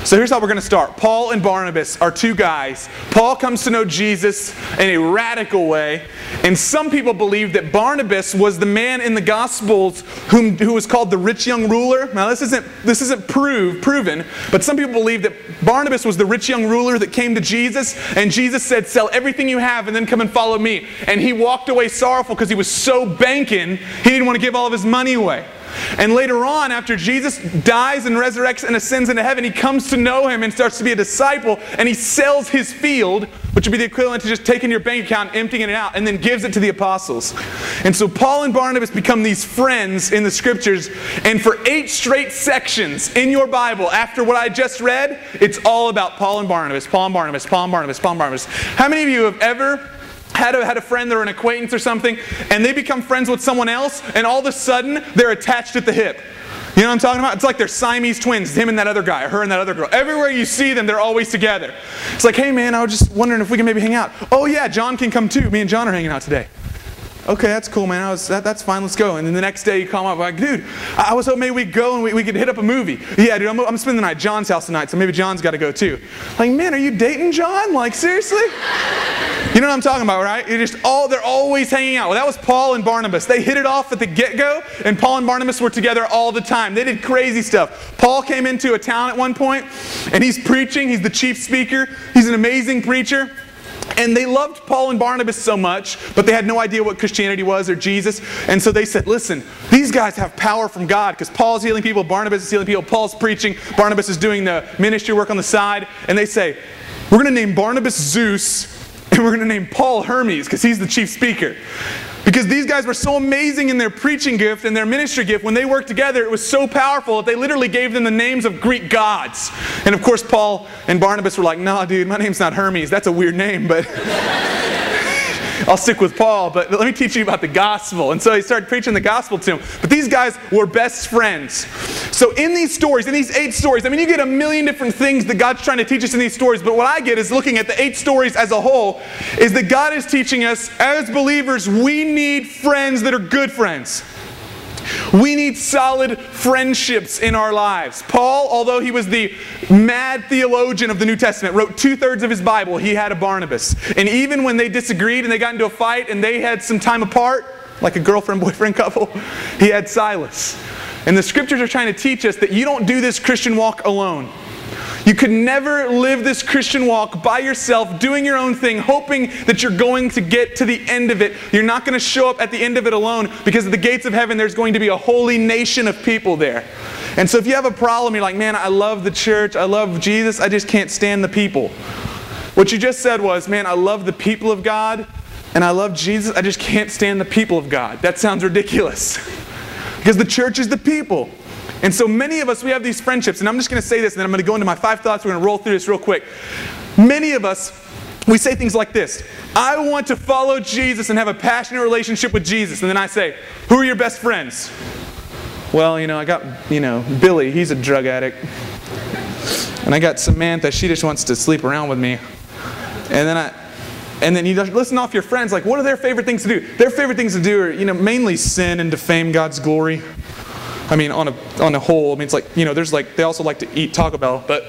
So here's how we're going to start. Paul and Barnabas are two guys. Paul comes to know Jesus in a radical way. And some people believe that Barnabas was the man in the Gospels who was called the rich young ruler. Now this isn't proven, but some people believe that Barnabas was the rich young ruler that came to Jesus. And Jesus said, sell everything you have and then come and follow me. And he walked away sorrowful because he was so banking, he didn't want to give all of his money away. And later on, after Jesus dies and resurrects and ascends into heaven, he comes to know him and starts to be a disciple, and he sells his field, which would be the equivalent to just taking your bank account, emptying it out, and then gives it to the apostles. And so Paul and Barnabas become these friends in the Scriptures, and for 8 straight sections in your Bible, after what I just read, it's all about Paul and Barnabas, Paul and Barnabas, Paul and Barnabas, Paul and Barnabas. How many of you have ever had a friend or an acquaintance or something, and they become friends with someone else, and all of a sudden, they're attached at the hip? You know what I'm talking about? It's like they're Siamese twins, him and that other guy, or her and that other girl. Everywhere you see them, they're always together. It's like, hey man, I was just wondering if we can maybe hang out. Oh yeah, John can come too. Me and John are hanging out today. Okay, that's cool, man. That's fine. Let's go. And then the next day you call up like, dude, I was hoping maybe we'd go and we could hit up a movie. Yeah, dude, I'm spending the night at John's house tonight, so maybe John's got to go too. Like, man, are you dating John? Like, seriously? You know what I'm talking about, right? They're always hanging out. Well, that was Paul and Barnabas. They hit it off at the get-go, and Paul and Barnabas were together all the time. They did crazy stuff. Paul came into a town at one point, and he's preaching. He's the chief speaker. He's an amazing preacher. And they loved Paul and Barnabas so much, but they had no idea what Christianity was or Jesus. And so they said, listen, these guys have power from God, because Paul's healing people, Barnabas is healing people, Paul's preaching, Barnabas is doing the ministry work on the side. And they say, we're going to name Barnabas Zeus, and we're going to name Paul Hermes, because he's the chief speaker. Because these guys were so amazing in their preaching gift and their ministry gift, when they worked together, it was so powerful that they literally gave them the names of Greek gods. And of course, Paul and Barnabas were like, nah, dude, my name's not Hermes. That's a weird name, but I'll stick with Paul. But let me teach you about the gospel. And so he started preaching the gospel to them. But these guys were best friends. So in these stories, in these 8 stories, I mean, you get a million different things that God's trying to teach us in these stories. But what I get is looking at the 8 stories as a whole, is that God is teaching us, as believers, we need friends that are good friends. We need solid friendships in our lives. Paul, although he was the mad theologian of the New Testament, wrote 2/3 of his Bible, he had a Barnabas. And even when they disagreed and they got into a fight and they had some time apart, like a girlfriend-boyfriend couple, he had Silas. And the Scriptures are trying to teach us that you don't do this Christian walk alone. You could never live this Christian walk by yourself, doing your own thing, hoping that you're going to get to the end of it. You're not going to show up at the end of it alone, because at the gates of heaven there's going to be a holy nation of people there. And so if you have a problem, you're like, man, I love the church, I love Jesus, I just can't stand the people. What you just said was, man, I love the people of God, and I love Jesus, I just can't stand the people of God. That sounds ridiculous. Because the church is the people. And so many of us, we have these friendships, and I'm just going to say this, and then I'm going to go into my 5 thoughts. We're going to roll through this real quick. Many of us, we say things like this: I want to follow Jesus and have a passionate relationship with Jesus. And then I say, who are your best friends? Well, I got, Billy, he's a drug addict. And I got Samantha, she just wants to sleep around with me. And then you listen off your friends, like, what are their favorite things to do? Their favorite things to do are, mainly sin and defame God's glory. I mean, on a whole, I mean, it's like, they also like to eat Taco Bell, but,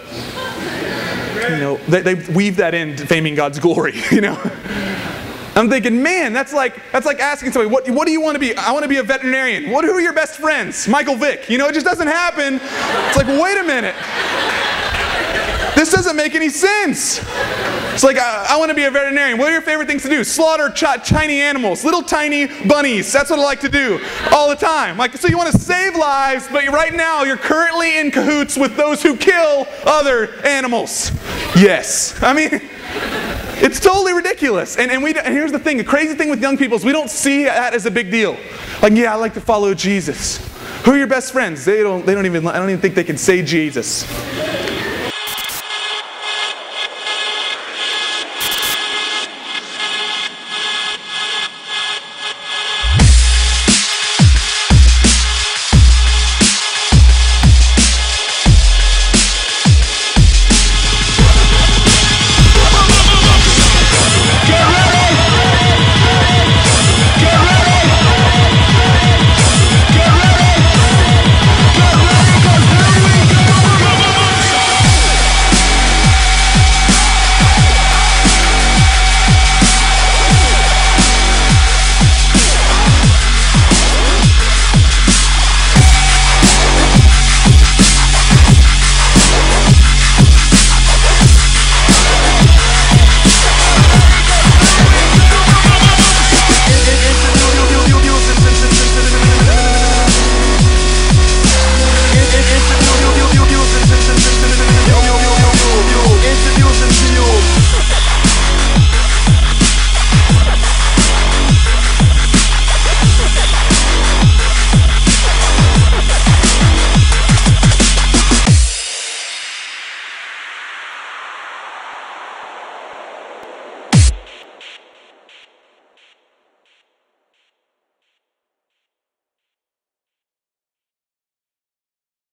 they weave that in, defaming God's glory, I'm thinking, man, that's like asking somebody, what do you want to be? I want to be a veterinarian. Who are your best friends? Michael Vick. It just doesn't happen. It's like, wait a minute. This doesn't make any sense. It's like, I want to be a veterinarian. What are your favorite things to do? Slaughter tiny animals, little tiny bunnies. That's what I like to do all the time. Like, so you want to save lives, but right now you're currently in cahoots with those who kill other animals. Yes. I mean, it's totally ridiculous. And here's the thing, the crazy thing with young people is we don't see that as a big deal. Like, yeah, I like to follow Jesus. Who are your best friends? I don't even think they can say Jesus.